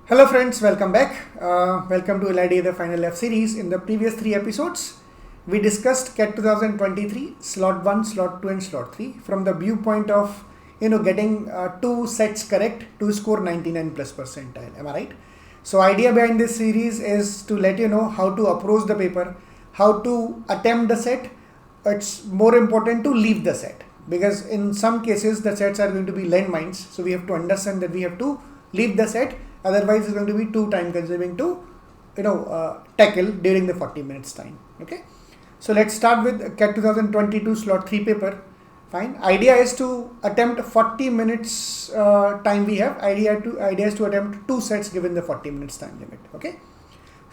Hello friends, welcome back. Welcome to Lrdi, the final F series. In the previous 3 episodes, we discussed CAT 2023, slot 1, slot 2 and slot 3 from the viewpoint of getting two sets correct to score 99 plus percentile. Am I right? So idea behind this series is to let you know how to approach the paper, how to attempt the set. It's more important to leave the set because in some cases the sets are going to be landmines. So we have to understand that we have to leave the set. Otherwise, it's going to be too time consuming to tackle during the 40 minutes time. Okay. So let's start with CAT 2022 slot 3 paper. Fine. Idea is to attempt 40 minutes time we have. Idea is to attempt 2 sets given the 40 minutes time limit. Okay.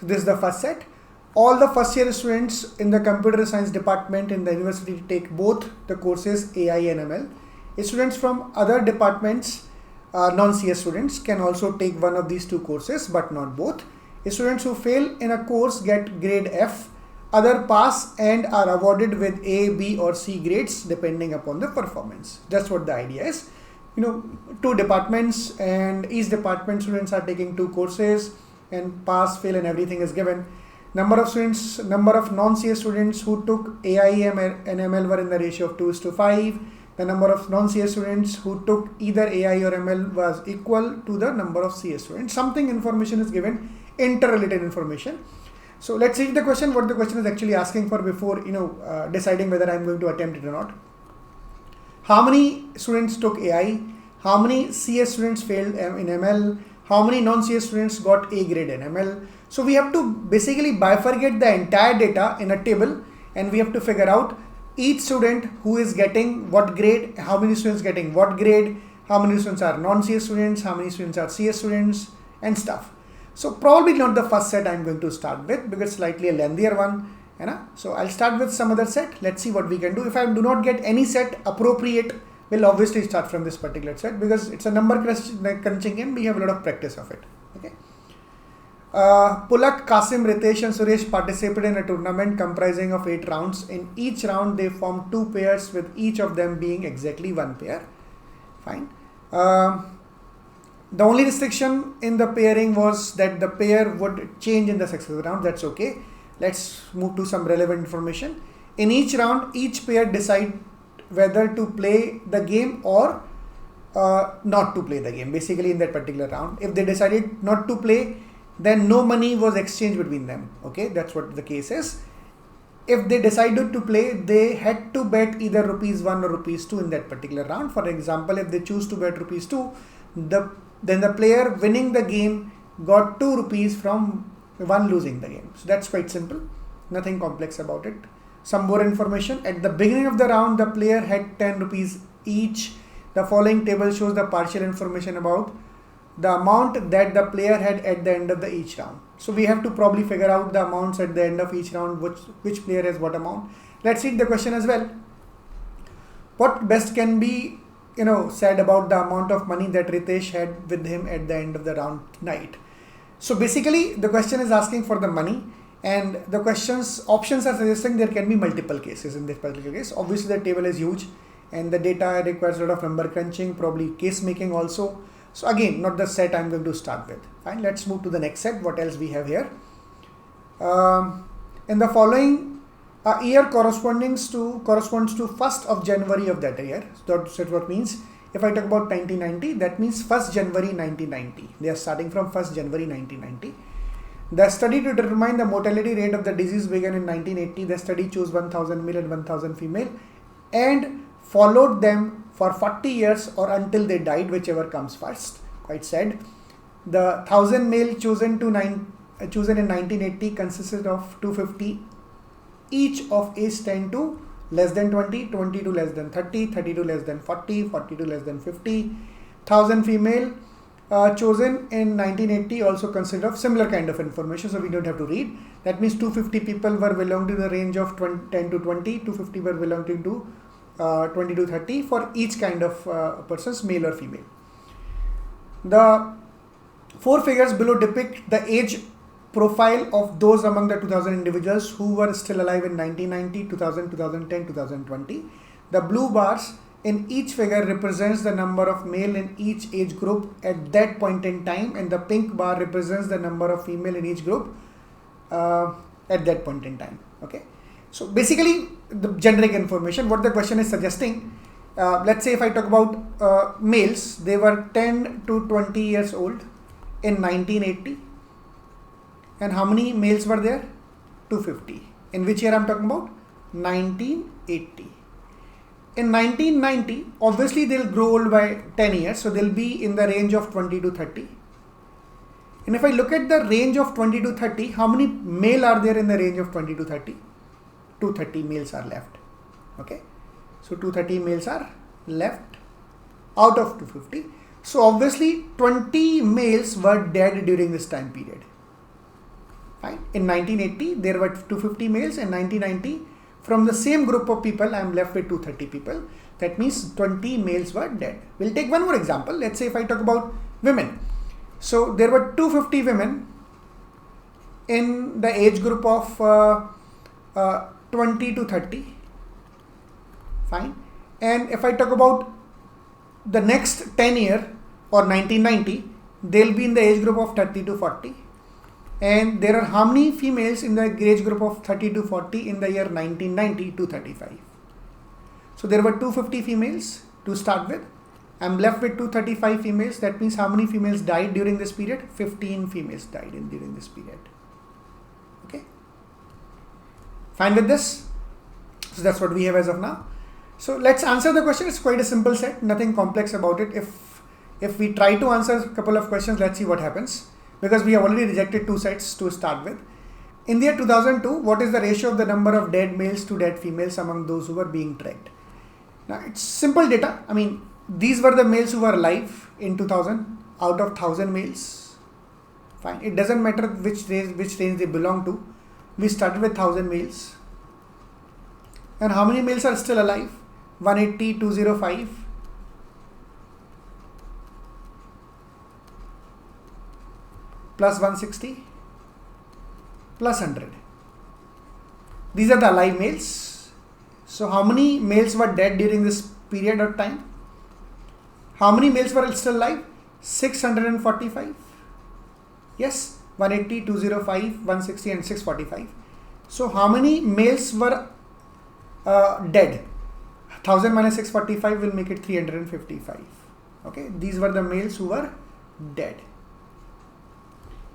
So this is the first set. All the first year students in the computer science department in the university take both the courses AI and ML. Students from other departments, non-CS students, can also take one of these 2 courses but not both. Students who fail in a course get grade F. Other pass and are awarded with A, B or C grades depending upon the performance. That's what the idea is. 2 departments and each department students are taking 2 courses and pass, fail and everything is given. Number of non-CS students who took AI and ML were in the ratio of 2:5. The number of non-CS students who took either AI or ML was equal to the number of CS students. Something information is given, interrelated information. So let's see the question, what the question is actually asking for before deciding whether I'm going to attempt it or not. How many students took AI? How many CS students failed in ML? How many non-CS students got A grade in ML? So we have to basically bifurcate the entire data in a table and we have to figure out each student who is getting what grade, how many students getting what grade, how many students are non-CS students, how many students are CS students and stuff. So probably not the first set I'm going to start with because it's slightly a lengthier one. So I'll start with some other set. Let's see what we can do. If I do not get any set appropriate, we'll obviously start from this particular set because it's a number crunching game. We have a lot of practice of it. Okay. Pulak, Kasim, Ritesh and Suresh participated in a tournament comprising of 8 rounds. In each round, they formed 2 pairs with each of them being exactly 1 pair. Fine. The only restriction in the pairing was that the pair would change in the successive round. That's okay. Let's move to some relevant information. In each round, each pair decide whether to play the game or not to play the game. Basically, in that particular round, if they decided not to play, then no money was exchanged between them. Okay, that's what the case is. If they decided to play, they had to bet either ₹1 or ₹2 in that particular round. For example, if they choose to bet ₹2, then the player winning the game got ₹2 from one losing the game. So that's quite simple. Nothing complex about it. Some more information. At the beginning of the round, the player had ₹10 each. The following table shows the partial information about the amount that the player had at the end of each round. So we have to probably figure out the amounts at the end of each round, which player has what amount. Let's read the question as well. What best can be said about the amount of money that Ritesh had with him at the end of the round night? So basically the question is asking for the money and the options are suggesting there can be multiple cases in this particular case. Obviously the table is huge and the data requires a lot of number crunching, probably case making also. So again, not the set I'm going to start with. Fine, let's move to the next set. What else we have here? In the following year corresponds to 1st of January of that year. So that's what means. If I talk about 1990, that means 1st January 1990. They are starting from 1st January 1990. The study to determine the mortality rate of the disease began in 1980. The study chose 1000 male and 1000 female and followed them for 40 years or until they died, whichever comes first. Quite sad. The 1000 male chosen in 1980 consisted of 250 each of age 10 to less than 20, 20 to less than 30, 30 to less than 40, 40 to less than 50. 1000 female chosen in 1980 also consisted of similar kind of information, so we don't have to read. That means 250 people were belonging to the range of 10 to 20, 250 were belonging to 20 to 30 for each kind of persons, male or female. The 4 figures below depict the age profile of those among the 2000 individuals who were still alive in 1990, 2000, 2010, 2020. The blue bars in each figure represents the number of male in each age group at that point in time, and the pink bar represents the number of female in each group at that point in time. Okay, so basically the generic information. What the question is suggesting, let's say if I talk about males, they were 10 to 20 years old in 1980, and how many males were there? 250. In which year I'm talking about? 1980. In 1990, obviously they'll grow old by 10 years, so they'll be in the range of 20 to 30. And if I look at the range of 20 to 30, how many male are there in the range of 20 to 30? 230 males are left. Okay, so 230 males are left out of 250. So obviously 20 males were dead during this time period. Fine. In 1980, there were 250 males. In 1990, from the same group of people, I am left with 230 people. That means 20 males were dead. We'll take one more example. Let's say if I talk about women. So there were 250 women in the age group of 20 to 30. Fine. And if I talk about the next 10 year or 1990, they'll be in the age group of 30 to 40. And there are how many females in the age group of 30 to 40 in the year 1990 to 35? So there were 250 females to start with. I'm left with 235 females. That means how many females died during this period? 15 females died during this period. Okay. Fine with this? So that's what we have as of now. So let's answer the question. It's quite a simple set. Nothing complex about it. If we try to answer a couple of questions, let's see what happens. Because we have already rejected two sets to start with. In the year 2002, what is the ratio of the number of dead males to dead females among those who were being tracked? Now, it's simple data. I mean, these were the males who were alive in 2000 out of 1000 males. Fine. It doesn't matter which range they belong to. We started with 1000 males. And how many males are still alive? 180, 205. Plus 160 plus 100. These are the alive males. So how many males were dead during this period of time? How many males were still alive? 645. Yes, 180, 205, 160 and 645. So how many males were dead? 1000 minus 645 will make it 355. Okay, these were the males who were dead.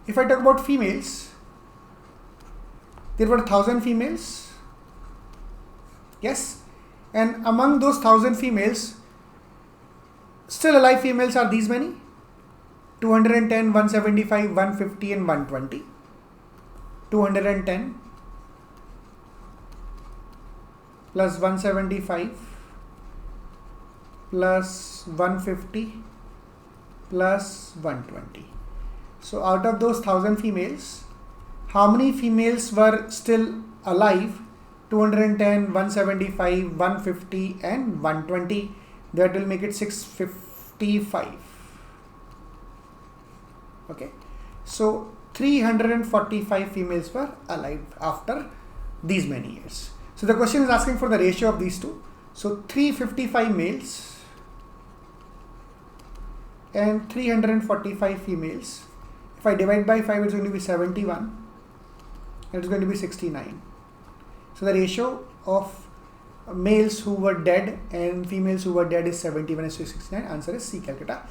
If I talk about females, there were 1000 females. Yes. And among those 1000 females, still alive females are these many: 210, 175, 150 and 120. 210 plus 175 plus 150 plus 120. So out of those 1000 females, how many females were still alive? 210, 175, 150 and 120. That will make it 655. Okay. So 345 females were alive after these many years. So the question is asking for the ratio of these two. So 355 males and 345 females. If I divide by 5, it's going to be 71. It's going to be 69. So the ratio of males who were dead and females who were dead is 71 is to 69. Answer is C, Calcutta.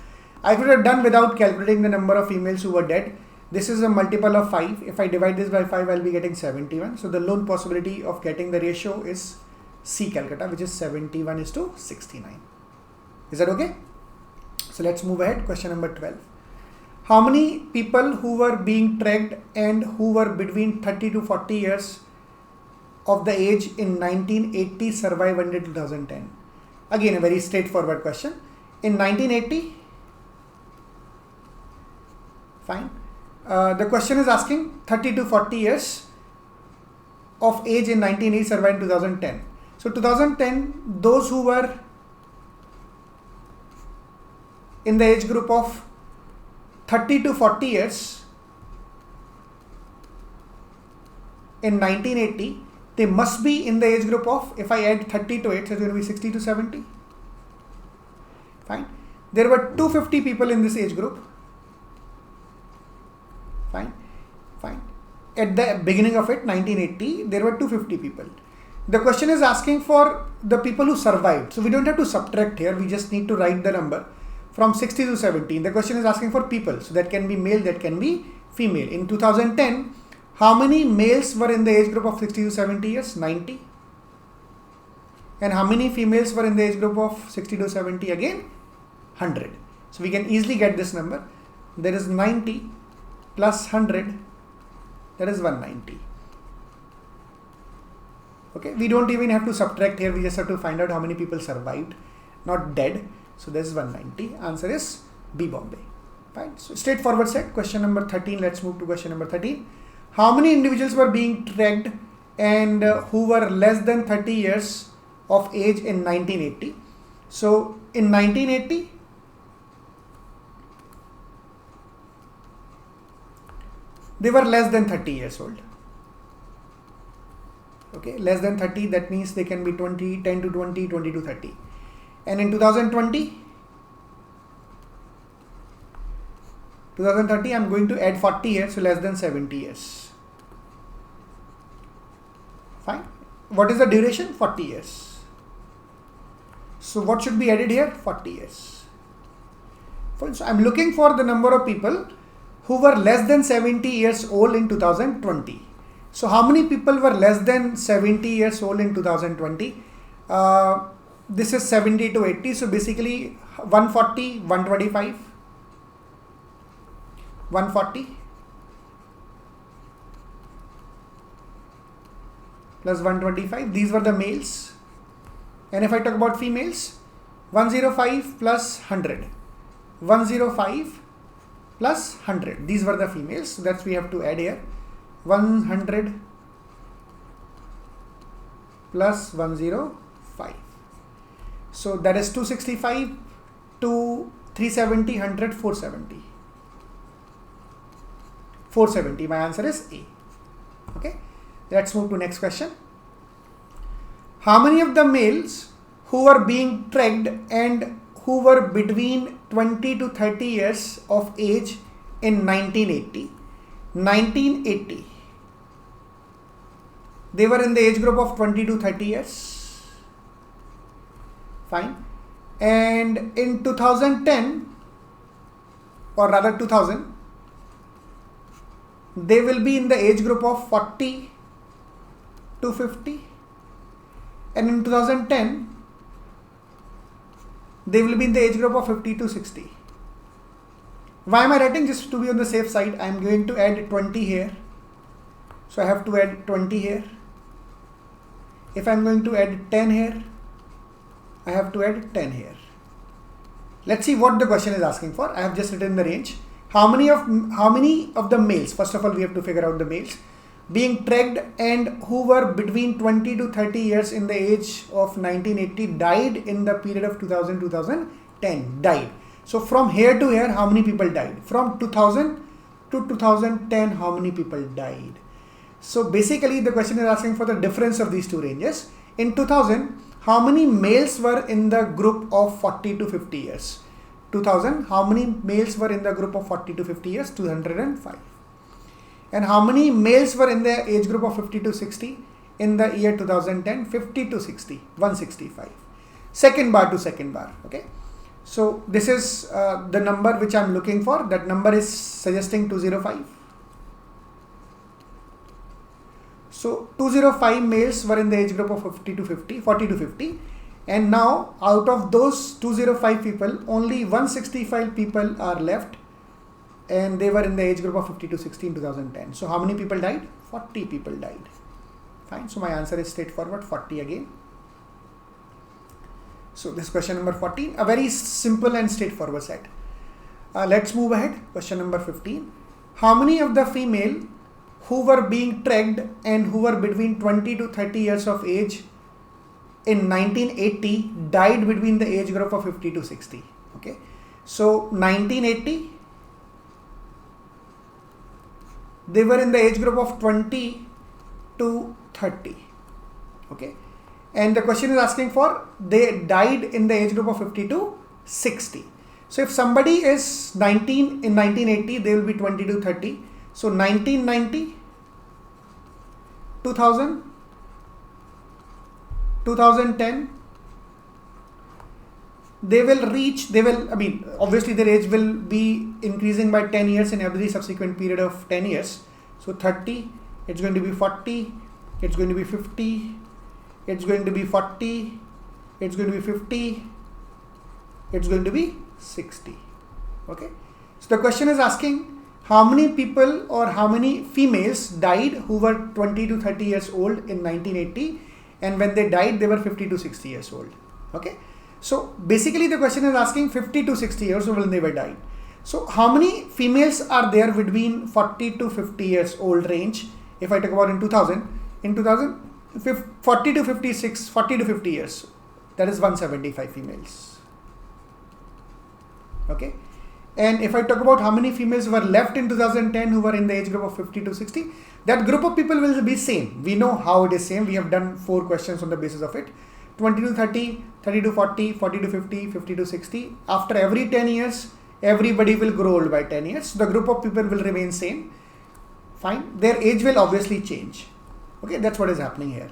I could have done without calculating the number of females who were dead. This is a multiple of 5. If I divide this by 5, I'll be getting 71. So the lone possibility of getting the ratio is C, Calcutta, which is 71 is to 69. Is that okay? So let's move ahead. Question number 12. How many people who were being tracked and who were between 30 to 40 years of the age in 1980 survived until 2010? Again, a very straightforward question. In 1980, fine. The question is asking 30 to 40 years of age in 1980 survived in 2010. So 2010, those who were in the age group of 30 to 40 years in 1980, they must be in the age group of, if I add 30 to it, so it's going to be 60 to 70. Fine. There were 250 people in this age group. Fine. At the beginning of it, 1980, there were 250 people. The question is asking for the people who survived. So we don't have to subtract here. We just need to write the number from 60 to 70. The question is asking for people. So that can be male, that can be female. In 2010, how many males were in the age group of 60 to 70 years? 90. And how many females were in the age group of 60 to 70? Again, 100. So we can easily get this number. There is 90 plus 100. That is 190. Okay, we don't even have to subtract here. We just have to find out how many people survived, not dead. So this is 190. Answer is B, Bombay. Fine. So straightforward set. Question number 13. Let's move to question number 13. How many individuals were being tracked and who were less than 30 years of age in 1980? So in 1980, they were less than 30 years old. Okay, less than 30, that means they can be 20, 10 to 20, 20 to 30. And in 2030, I'm going to add 40 here, so less than 70 years. Fine. What is the duration? 40 years. So what should be added here? 40 years. Fine. So I'm looking for the number of people who were less than 70 years old in 2020. So how many people were less than 70 years old in 2020? This is 70 to 80. So basically 140, 125, 140 plus 125. These were the males. And if I talk about females, 105 plus 100. 105 plus 100. These were the females. So that's we have to add here. 100 plus 105. So that is 265 to 370, 100, 470. 470. My answer is A. Okay. Let's move to next question. How many of the males who were being tracked and who were between 20 to 30 years of age in 1980? 1980. They were in the age group of 20 to 30 years. Fine. And in 2010, or rather 2000, they will be in the age group of 40 to 50. And in 2010, they will be in the age group of 50 to 60. Why am I writing? Just to be on the safe side, I am going to add 20 here. So I have to add 20 here. If I am going to add 10 here, I have to add 10 here. Let's see what the question is asking for. I have just written the range. How many of the males, first of all we have to figure out the males, being tracked and who were between 20 to 30 years in the age of 1980 died in the period of 2000-2010, died. So from here to here, how many people died? From 2000 to 2010, how many people died? So basically the question is asking for the difference of these two ranges. In 2000, how many males were in the group of 40 to 50 years? 2000, how many males were in the group of 40 to 50 years? 205. And how many males were in the age group of 50 to 60 in the year 2010? 50 to 60, 165. Second bar to second bar. Okay. So this is the number which I am looking for. That number is suggesting 205. So 205 males were in the age group of 40 to 50. And now out of those 205 people, only 165 people are left. And they were in the age group of 50 to 60 in 2010. So how many people died? 40 people died. Fine. So my answer is straightforward, 40 again. So this is question number 14, a very simple and straightforward set. Let's move ahead. Question number 15. How many of the female who were being tracked and who were between 20 to 30 years of age in 1980 died between the age group of 50 to 60? Okay. So 1980, they were in the age group of 20 to 30. Okay. And the question is asking for, they died in the age group of 50 to 60. So if somebody is 19 in 1980, they will be 20 to 30. So 1990, 2000, 2010, obviously their age will be increasing by 10 years in every subsequent period of 10 years. So 30, it's going to be 40, it's going to be 50, it's going to be 40, it's going to be 50, it's going to be 60. Okay. So the question is asking how many people or how many females died who were 20 to 30 years old in 1980, and when they died they were 50 to 60 years old. Okay. So basically the question is asking 50 to 60 years old when they were died. So how many females are there between 40 to 50 years old range? If I talk about in 2000, 40 to 56, 40 to 50 years, that is 175 females. Okay. And if I talk about how many females were left in 2010 who were in the age group of 50 to 60, that group of people will be same. We know how it is same. We have done 4 questions on the basis of it. 20 to 30, 30 to 40, 40 to 50, 50 to 60. After every 10 years, everybody will grow old by 10 years. The group of people will remain same. Fine. Their age will obviously change. Okay, that's what is happening here.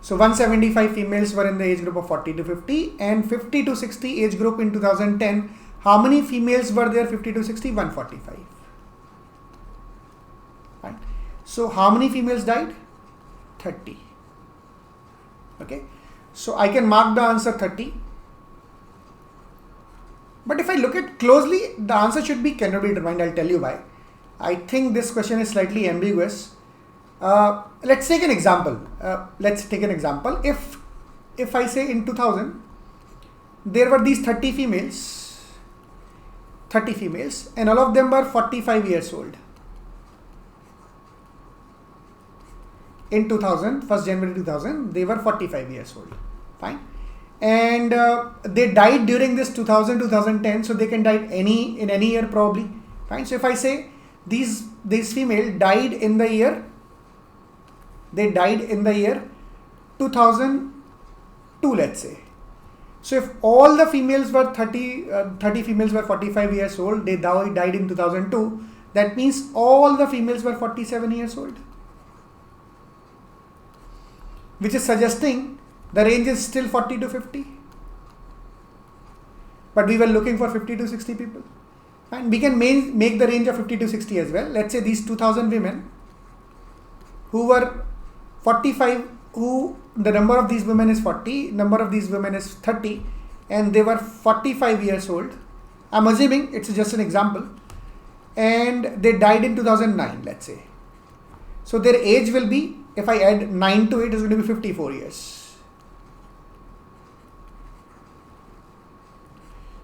So 175 females were in the age group of 40 to 50, and 50 to 60 age group in 2010. How many females were there 50 to 60? 145. Right. So how many females died? 30. Okay. So I can mark the answer 30. But if I look at closely, the answer should be cannot be determined. I'll tell you why. I think this question is slightly ambiguous. Let's take an example. If I say in 2000, there were these 30 females, and all of them were 45 years old. In 2000, 1st January 2000, they were 45 years old. Fine. And they died during this 2010, so they can die in any year probably. Fine. So if I say these female died in the year, they died in the year 2002, let's say. So if all the females were 30 females were 45 years old, they died in 2002, that means all the females were 47 years old. Which is suggesting the range is still 40 to 50. But we were looking for 50 to 60 people. And we can make the range of 50 to 60 as well. Let's say these 2000 women who were 45, the number of these women is 40, number of these women is 30, and they were 45 years old. I'm assuming it's just an example. And they died in 2009, let's say. So their age will be, if I add 9 to it, is going to be 54 years.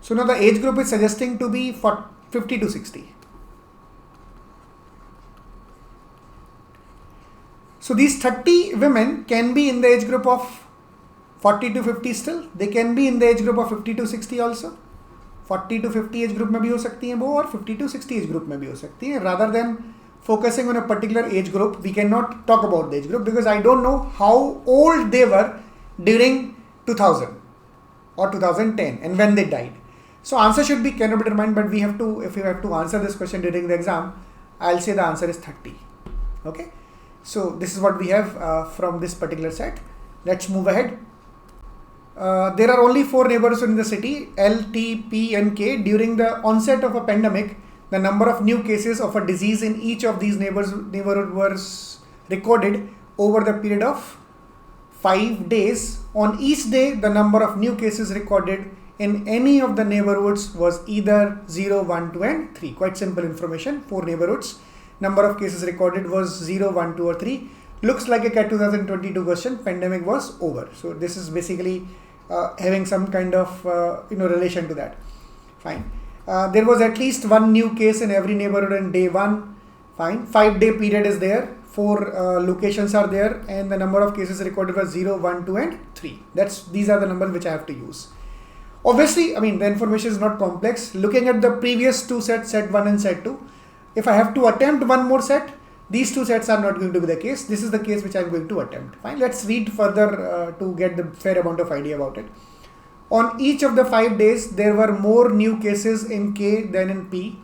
So now the age group is suggesting to be 50 to 60. So these 30 women can be in the age group of 40 to 50 still. They can be in the age group of 50 to 60 also. 40 to 50 age group में भी हो सकती हैं वो, और 50 to 60 age group में भी हो सकती हैं. Rather than focusing on a particular age group, we cannot talk about the age group because I don't know how old they were during 2000 or 2010 and when they died. So answer should be cannot be determined, but if we have to answer this question during the exam, I'll say the answer is 30. Okay. So this is what we have from this particular set. Let's move ahead. There are only 4 neighborhoods in the city, L, T, P and K. During the onset of a pandemic, the number of new cases of a disease in each of these neighborhood was recorded over the period of 5 days. On each day, the number of new cases recorded in any of the neighborhoods was either 0, 1, 2 and 3. Quite simple information. 4 neighborhoods. Number of cases recorded was 0, 1, 2 or 3. Looks like a CAT 2022 question. Pandemic was over. So this is basically having some kind of relation to that. Fine. There was at least 1 new case in every neighborhood on day 1. Fine. 5-day period is there. 4 locations are there, and the number of cases recorded was 0, 1, 2 and 3. These are the numbers which I have to use. Obviously, the information is not complex. Looking at the previous 2 sets, set 1 and set 2, if I have to attempt one more set, These two sets are not going to be the case. This is the case which I'm going to attempt. Fine. Let's read further to get the fair amount of idea about it. On each of the 5 days, there were more new cases in K than in P.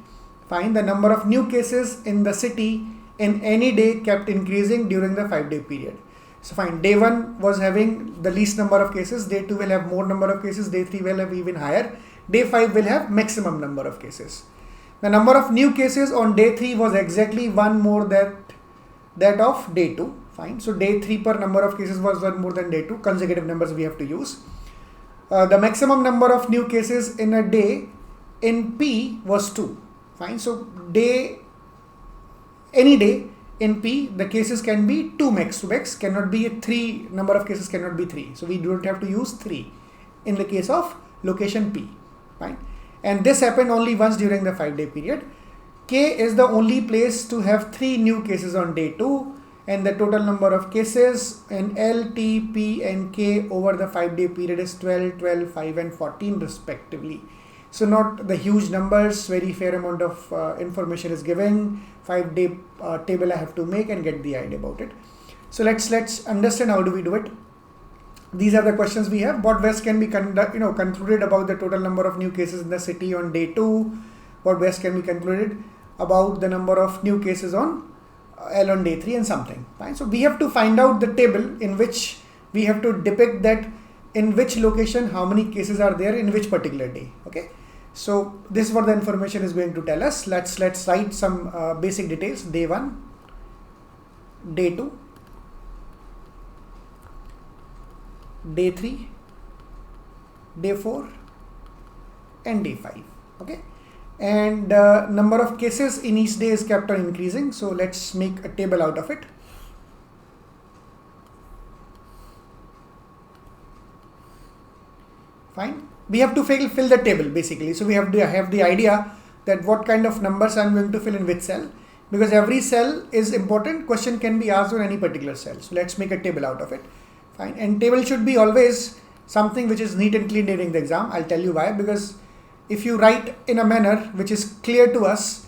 Fine. The number of new cases in the city in any day kept increasing during the 5-day period. So fine, day 1 was having the least number of cases, day 2 will have more number of cases, day 3 will have even higher, day 5 will have maximum number of cases. The number of new cases on day 3 was exactly one more than that of day 2. Fine. So day 3 per number of cases was one more than day 2. Consecutive numbers we have to use. The maximum number of new cases in a day in P was 2. Fine. So any day in P, the cases can be 2 max to max, cannot be 3, number of cases cannot be 3. So we don't have to use 3 in the case of location P. Fine. And this happened only once during the 5-day period. K is the only place to have 3 new cases on day 2, and the total number of cases in L, T, P and K over the 5-day period is 12, 12, 5 and 14 respectively. So not the huge numbers, very fair amount of information is given. 5-day table I have to make and get the idea about it. So let's understand how do we do it. These are the questions we have. What best can be concluded about the total number of new cases in the city on day 2? What best can be concluded about the number of new cases on L on day 3 and something. Fine. So we have to find out the table in which we have to depict that in which location how many cases are there in which particular day. Okay. So this is what the information is going to tell us. Let's write some basic details. Day 1, day 2, day 3, day 4 and day 5. Okay. And number of cases in each day is kept on increasing. So let's make a table out of it. Fine. We have to fill the table basically. So we have to have the idea that what kind of numbers I'm going to fill in which cell, because every cell is important. Question can be asked on any particular cell. So let's make a table out of it. Fine. And table should be always something which is neat and clean during the exam. I'll tell you why. Because if you write in a manner which is clear to us,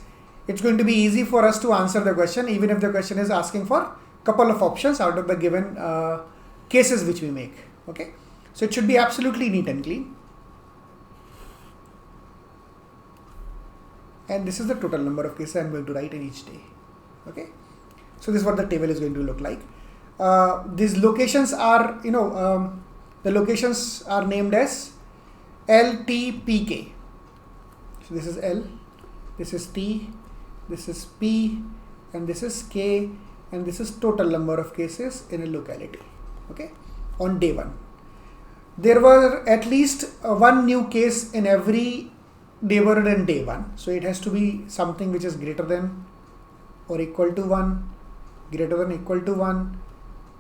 it's going to be easy for us to answer the question, even if the question is asking for a couple of options out of the given cases which we make. Okay. So it should be absolutely neat and clean. And this is the total number of cases I'm going to write in each day. Okay. So this is what the table is going to look like. These locations are, the locations are named as L, T, P, K. So this is L, this is T, this is P, and this is K, and this is total number of cases in a locality. Okay. On day 1. There were at least one new case in every neighborhood in day 1. So it has to be something which is greater than or equal to 1, greater than equal to 1,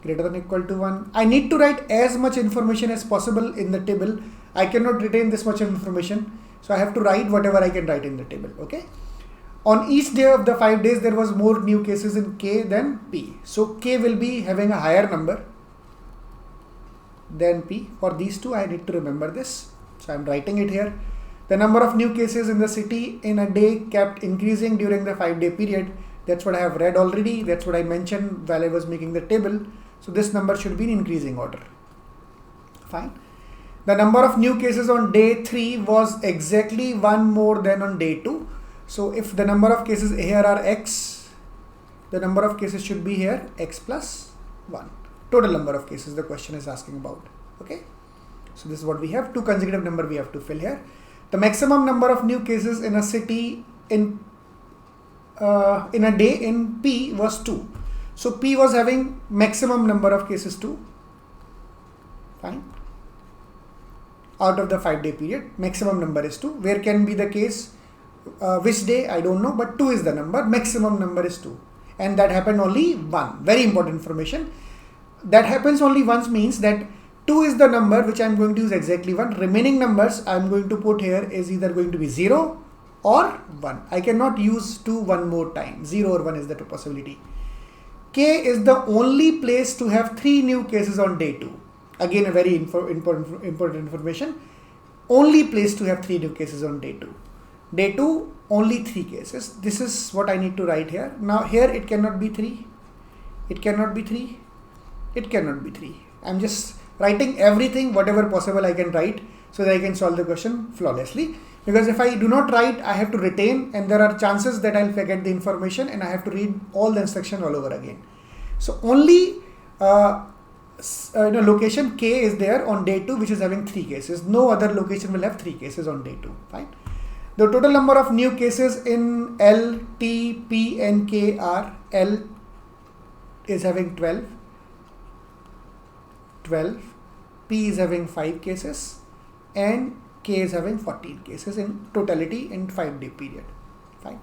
greater than equal to 1. I need to write as much information as possible in the table. I cannot retain this much information. So I have to write whatever I can write in the table. Okay. On each day of the 5 days, there was more new cases in K than P. So K will be having a higher number than P. For these two, I need to remember this. So I'm writing it here. The number of new cases in the city in a day kept increasing during the 5-day period. That's what I have read already. That's what I mentioned while I was making the table. So this number should be in increasing order. Fine. The number of new cases on day 3 was exactly one more than on day 2. So if the number of cases here are X, the number of cases should be here X plus 1. Total number of cases the question is asking about. Okay. So this is what we have. 2 consecutive number we have to fill here. The maximum number of new cases in a city in a day in P was 2. So P was having maximum number of cases 2. Fine. Out of the 5-day period, maximum number is 2. Where can be the case? Which day? I don't know, but 2 is the number. Maximum number is 2. And that happened only one. Very important information. That happens only once means that 2 is the number which I am going to use exactly 1. Remaining numbers I am going to put here is either going to be 0 or 1. I cannot use 2 one more time. 0 or 1 is the possibility. K is the only place to have 3 new cases on day 2. Again, a very important information. Only place to have 3 new cases on day 2. Day 2, only 3 cases. This is what I need to write here. Now here it cannot be 3. It cannot be 3. It cannot be 3. I'm just writing everything, whatever possible I can write, so that I can solve the question flawlessly. Because if I do not write, I have to retain, and there are chances that I'll forget the information and I have to read all the instruction all over again. So only location K is there on day 2, which is having 3 cases. No other location will have 3 cases on day 2. Fine. The total number of new cases in L, T, P and K are: L is having 12, P is having 5 cases, and K is having 14 cases in totality in 5-day period. Fine.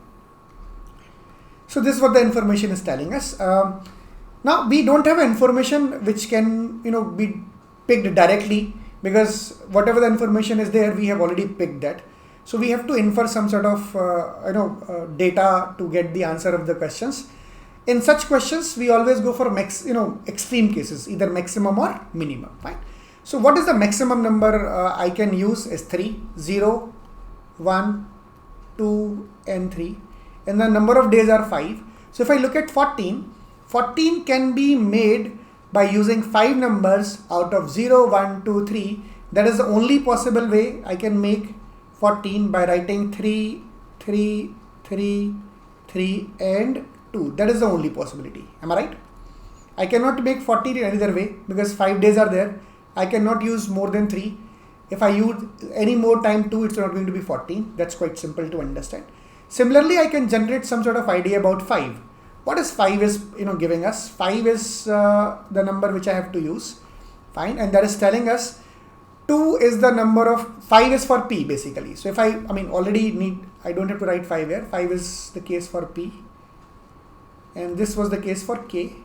So this is what the information is telling us. Now we don't have information which can be picked directly, because whatever the information is there, we have already picked that. So we have to infer some sort of data to get the answer of the questions. In such questions, we always go for extreme cases, either maximum or minimum. Fine. So what is the maximum number I can use is 3, 0, 1, 2 and 3, and the number of days are 5. So if I look at 14 can be made by using 5 numbers out of 0, 1, 2, 3. That is the only possible way I can make 14, by writing 3, 3, 3, 3 and 2. That is the only possibility. Am I right? I cannot make 14 in any other way, because 5 days are there. I cannot use more than 3. If I use any more time 2, it's not going to be 14. That's quite simple to understand. Similarly, I can generate some sort of idea about 5. What is 5 is giving us? 5 is the number which I have to use. Fine. And that is telling us 2 is the number of 5 is for P basically. So if I don't have to write 5 here. 5 is the case for P. And this was the case for K.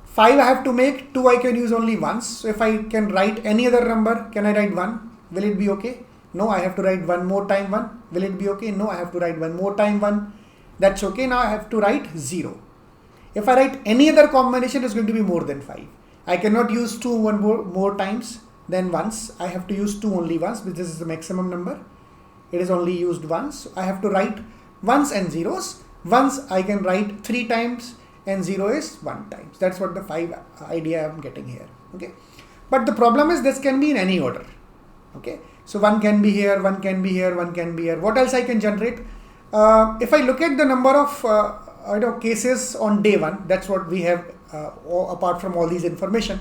5 I have to make, 2 I can use only once. So if I can write any other number, can I write 1? Will it be okay? No, I have to write one more time 1. Will it be okay? No, I have to write one more time 1. That's okay. Now I have to write 0. If I write any other combination, it's going to be more than 5. I cannot use 2 more times than once. I have to use 2 only once, because this is the maximum number. It is only used once. So I have to write ones and zeros. Once I can write 3 times and 0 is 1 times. That's what the 5 idea I'm getting here. Okay. But the problem is this can be in any order. Okay. So 1 can be here, 1 can be here, 1 can be here. What else I can generate? If I look at the number of cases on day 1, that's what we have apart from all these information.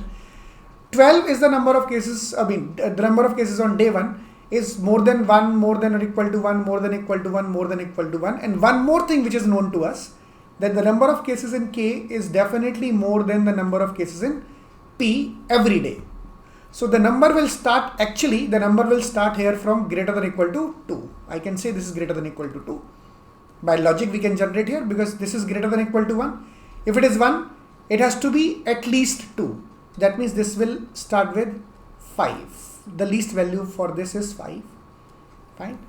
12 is the number of cases, the number of cases on day 1 is more than 1, more than or equal to 1, more than equal to 1, more than equal to 1. And one more thing which is known to us, that the number of cases in K is definitely more than the number of cases in P every day. So the number will start here from greater than equal to 2. I can say this is greater than equal to 2. By logic we can generate here, because this is greater than equal to 1. If it is 1, it has to be at least 2. That means this will start with 5. The least value for this is 5. Fine.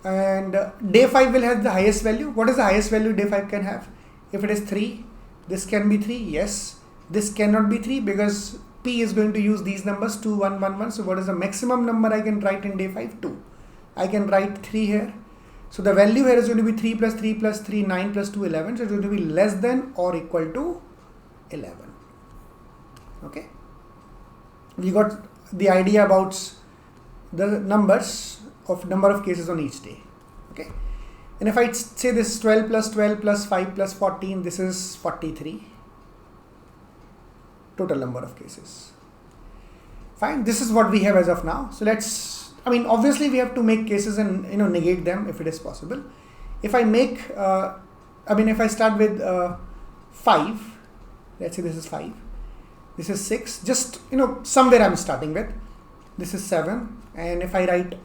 And day 5 will have the highest value. What is the highest value day 5 can have? If it is 3, this can be 3. Yes. This cannot be 3, because P is going to use these numbers 2, 1, 1, 1. So what is the maximum number I can write in day 5? 2. I can write 3 here. So the value here is going to be 3 plus 3 plus 3, 9 plus 2, 11. So it's going to be less than or equal to 11. Okay. We got the idea about the number of cases on each day. Okay. And if I say this 12 plus 5 plus 14, this is 43. Total number of cases. Fine. This is what we have as of now. So obviously we have to make cases and negate them if it is possible. If I make, if I start with 5, let's say this is 5, this is 6, just somewhere I'm starting with. This is 7, and if I write,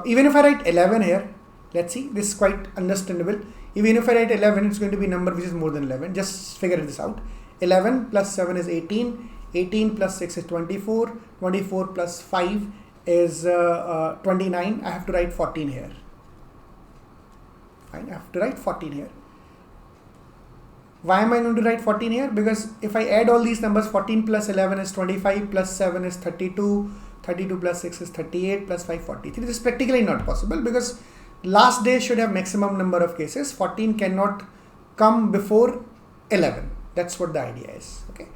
even if I write 11 here, let's see, this is quite understandable. Even if I write 11, it's going to be a number which is more than 11. Just figure this out. 11 plus 7 is 18. 18 plus 6 is 24. 24 plus 5 is 29. I have to write 14 here. Fine, I have to write 14 here. Why am I going to write 14 here? Because if I add all these numbers, 14 plus 11 is 25, plus 7 is 32, 32 plus 6 is 38 plus 5 43. This is practically not possible because last day should have maximum number of cases. 14 cannot come before 11. That's what the idea is. Okay.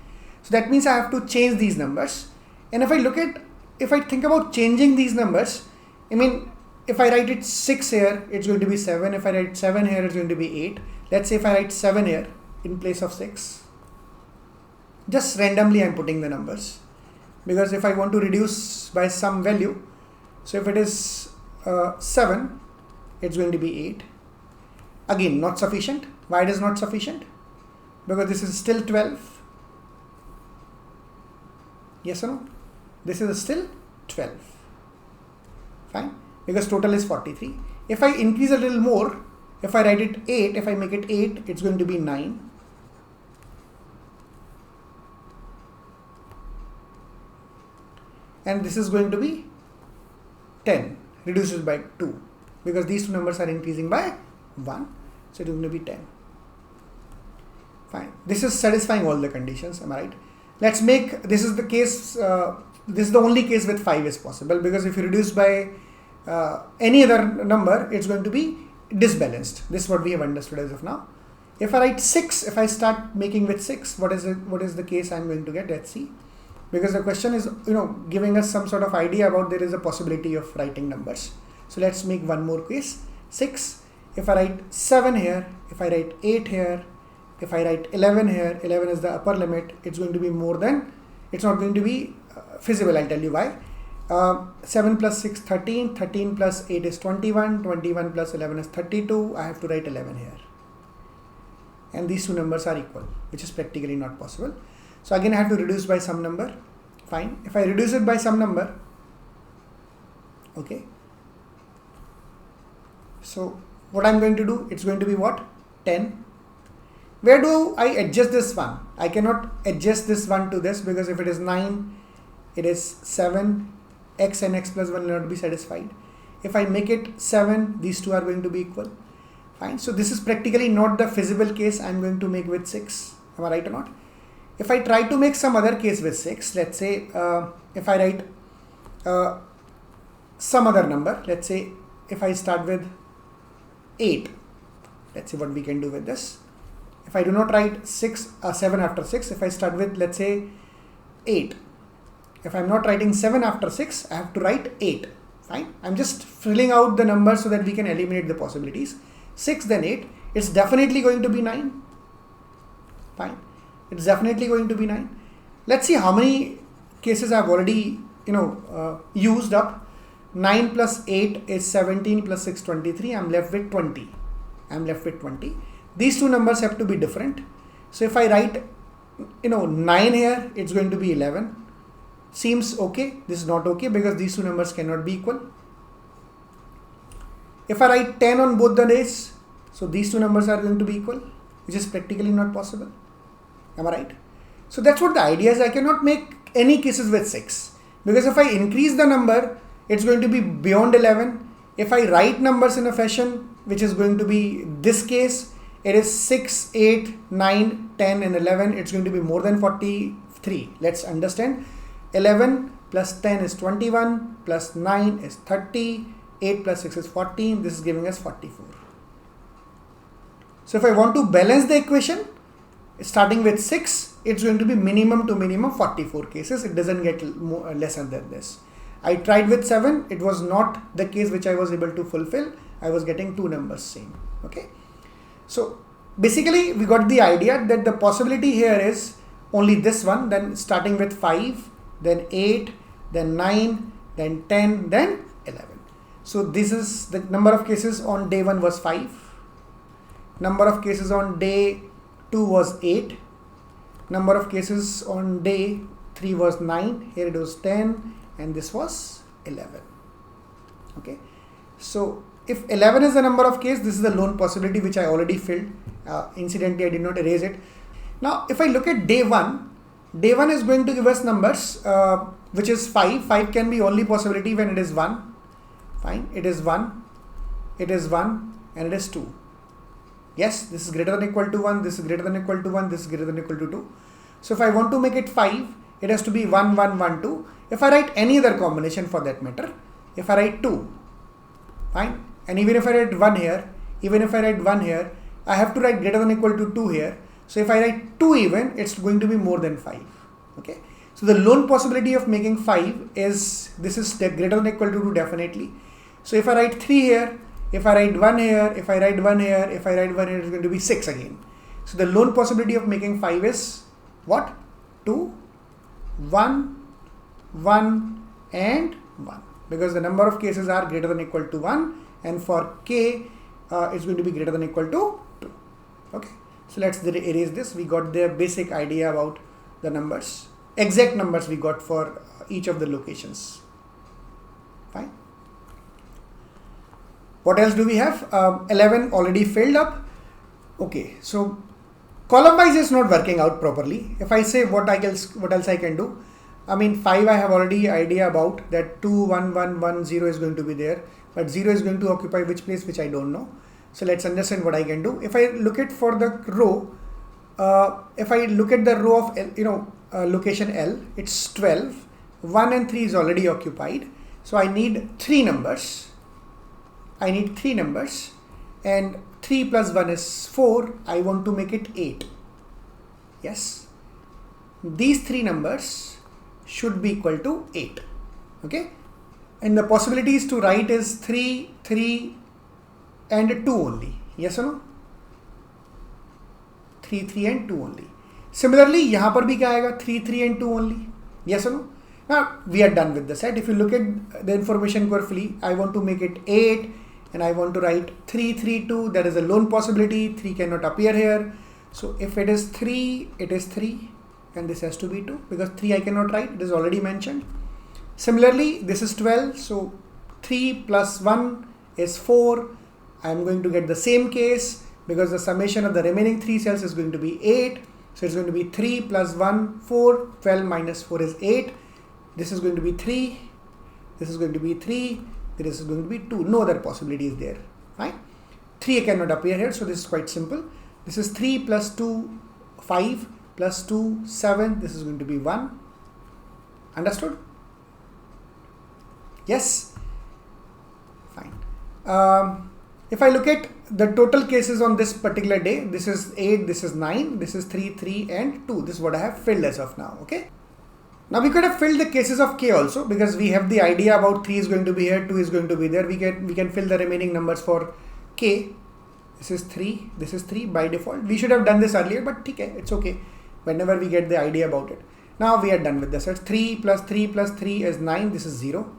So that means I have to change these numbers. And if I think about changing these numbers, I mean, if I write it 6 here, it's going to be 7. If I write 7 here, it's going to be 8. Let's say if I write 7 here in place of 6. Just randomly I'm putting the numbers. Because if I want to reduce by some value, so if it is 7, it's going to be 8. Again, not sufficient. Why it is not sufficient? Because this is still 12. Yes or no? This is still 12. Fine. Because total is 43. If I increase a little more, if I write it 8, if I make it 8, it's going to be 9. And this is going to be 10, reduces by 2. Because these two numbers are increasing by 1. So it is going to be 10. Fine. This is satisfying all the conditions. Am I right? Let's make, this is the case, this is the only case with 5 is possible. Because if you reduce by any other number, it's going to be disbalanced. This is what we have understood as of now. If I write 6, if I start making with 6, what is the case I'm going to get? Let's see. Because the question is, giving us some sort of idea about there is a possibility of writing numbers. So let's make one more case. 6. If I write 7 here, if I write 8 here, if I write 11 here, 11 is the upper limit, it's going to be more than, it's not going to be feasible. I'll tell you why. 7 plus 6, 13, 13 plus 8 is 21, 21 plus 11 is 32. I have to write 11 here. And these two numbers are equal, which is practically not possible. So again, I have to reduce by some number. Fine. If I reduce it by some number, okay. So what I'm going to do, it's going to be what? 10. Where do I adjust this one? I cannot adjust this one to this because if it is 9, it is 7. X and x plus 1 will not be satisfied. If I make it 7, these two are going to be equal. Fine. So this is practically not the feasible case I'm going to make with 6. Am I right or not? If I try to make some other case with 6, let's say if I write some other number, let's say if I start with 8, let's see what we can do with this. If I do not write 7 after 6, if I start with, let's say, 8. If I'm not writing 7 after 6, I have to write 8. Fine. I'm just filling out the numbers so that we can eliminate the possibilities. 6 then 8. It's definitely going to be 9. Fine. It's definitely going to be 9. Let's see how many cases I've already, used up. 9 plus 8 is 17 plus 6, 23. I'm left with 20. These two numbers have to be different. So if I write, 9 here, it's going to be 11. Seems okay. This is not okay because these two numbers cannot be equal. If I write 10 on both the days, so these two numbers are going to be equal, which is practically not possible. Am I right? So that's what the idea is. I cannot make any cases with 6 because if I increase the number, it's going to be beyond 11. If I write numbers in a fashion which is going to be this case, it is 6, 8, 9, 10 and 11. It's going to be more than 43. Let's understand. 11 plus 10 is 21 plus 9 is 30. 8 plus 6 is 14. This is giving us 44. So if I want to balance the equation, starting with 6, it's going to be minimum to minimum 44 cases. It doesn't get lesser than this. I tried with 7. It was not the case which I was able to fulfill. I was getting two numbers same. Okay. So basically we got the idea that the possibility here is only this one, then starting with 5, then 8, then 9, then 10, then 11. So this is the number of cases on day 1 was 5. Number of cases on day 2 was 8. Number of cases on day 3 was 9. Here it was 10 and this was 11. Okay. So if 11 is the number of cases, this is the lone possibility which I already filled. Incidentally, I did not erase it. Now, if I look at day 1, day 1 is going to give us numbers which is 5. 5 can be only possibility when it is 1. Fine. It is 1. It is 1 and it is 2. Yes, this is greater than equal to 1. This is greater than equal to 1. This is greater than equal to 2. So if I want to make it 5, it has to be 1, 1, 1, 2. If I write any other combination for that matter, if I write 2, fine. And even if I write 1 here, I have to write greater than or equal to 2 here. So if I write 2 even, it's going to be more than 5. Okay. So the lone possibility of making 5 is, this is greater than or equal to 2 definitely. So if I write 3 here, if I write 1 here, if I write 1 here, if I write 1 here, it's going to be 6 again. So the lone possibility of making 5 is what? 2, 1, 1 and 1. Because the number of cases are greater than or equal to 1, and for k, it's going to be greater than or equal to 2. Okay. So let's erase this. We got the basic idea about the numbers. Exact numbers we got for each of the locations. Fine. What else do we have? 11 already filled up. Okay, so column wise is not working out properly. If I say what else I can do? I mean 5 I have already idea about that 2, 1, 1, 1, 0 is going to be there. But 0 is going to occupy which place, which I don't know. So let's understand what I can do. If I look at for the row, if I look at the row of location L, it's 12. 1 and 3 is already occupied. So I need 3 numbers. And 3 plus 1 is 4. I want to make it 8. Yes. These 3 numbers should be equal to 8. Okay. And the possibilities to write is 3, 3 and 2 only. Yes or no? 3, 3 and 2 only. Similarly, यहाँ पर भी क्या आएगा? 3, 3 and 2 only. Yes or no? Now we are done with the set. If you look at the information carefully, I want to make it 8 and I want to write 3, 3, 2. That is a lone possibility. 3 cannot appear here. So if it is 3, it is 3 and this has to be 2 because 3 I cannot write. It is already mentioned. Similarly, this is 12. So 3 plus 1 is 4. I am going to get the same case because the summation of the remaining 3 cells is going to be 8. So it's going to be 3 plus 1, 4. 12 minus 4 is 8. This is going to be 3. This is going to be 3. This is going to be 2. No other possibility is there. Right? 3 cannot appear here. So this is quite simple. This is 3 plus 2, 5 plus 2, 7. This is going to be 1. Understood? Yes? Fine. If I look at the total cases on this particular day, this is 8, this is 9, this is 3, 3 and 2. This is what I have filled as of now. Okay. Now we could have filled the cases of k also because we have the idea about 3 is going to be here, 2 is going to be there. We can fill the remaining numbers for k. This is 3 by default. We should have done this earlier, but okay, it's okay. Whenever we get the idea about it. Now we are done with this. So 3 plus 3 plus 3 is 9. This is 0.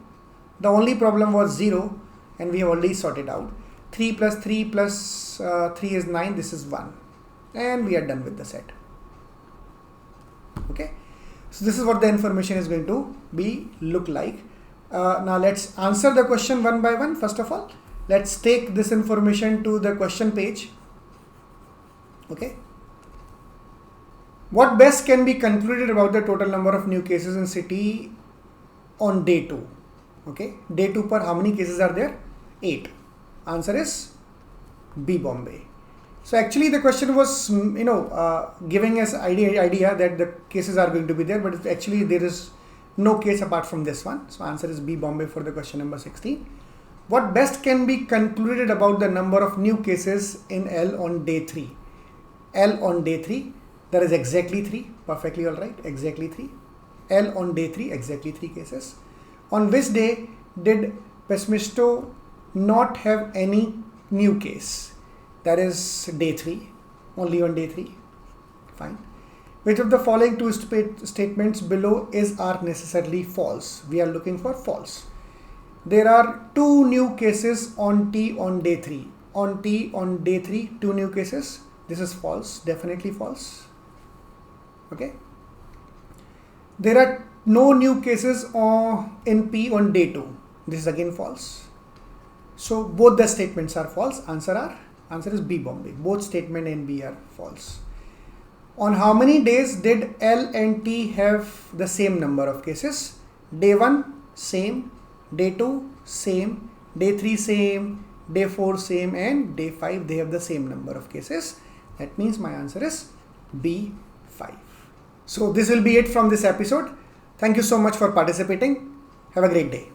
The only problem was 0 and we have already sorted out. 3 plus 3 plus 3 is 9. This is 1. And we are done with the set. Okay. So this is what the information is going to be look like. Now let's answer the question one by one. First of all, let's take this information to the question page. Okay. What best can be concluded about the total number of new cases in city on day 2? Okay. Day 2 per how many cases are there? 8. Answer is B, Bombay. So actually the question was, giving us idea that the cases are going to be there, but actually there is no case apart from this one. So answer is B, Bombay for the question number 16. What best can be concluded about the number of new cases in L on day 3? L on day 3, there is exactly 3. Perfectly alright, exactly 3. L on day 3, exactly 3 cases. On which day did Pessimisto not have any new case? That is day 3, only on day 3. Fine. Which of the following two statements below are necessarily false? We are looking for false. There are 2 new cases on T on day 3. On T on day 3, 2 new cases. This is false, definitely false. Okay. There are no new cases in P on day 2. This is again false. So both the statements are false. Answer is B, Bombay. Both statement A and B are false. On how many days did L and T have the same number of cases? Day 1, same. Day 2, same. Day 3, same. Day 4, same. And day 5, they have the same number of cases. That means my answer is B, 5. So this will be it from this episode. Thank you so much for participating. Have a great day.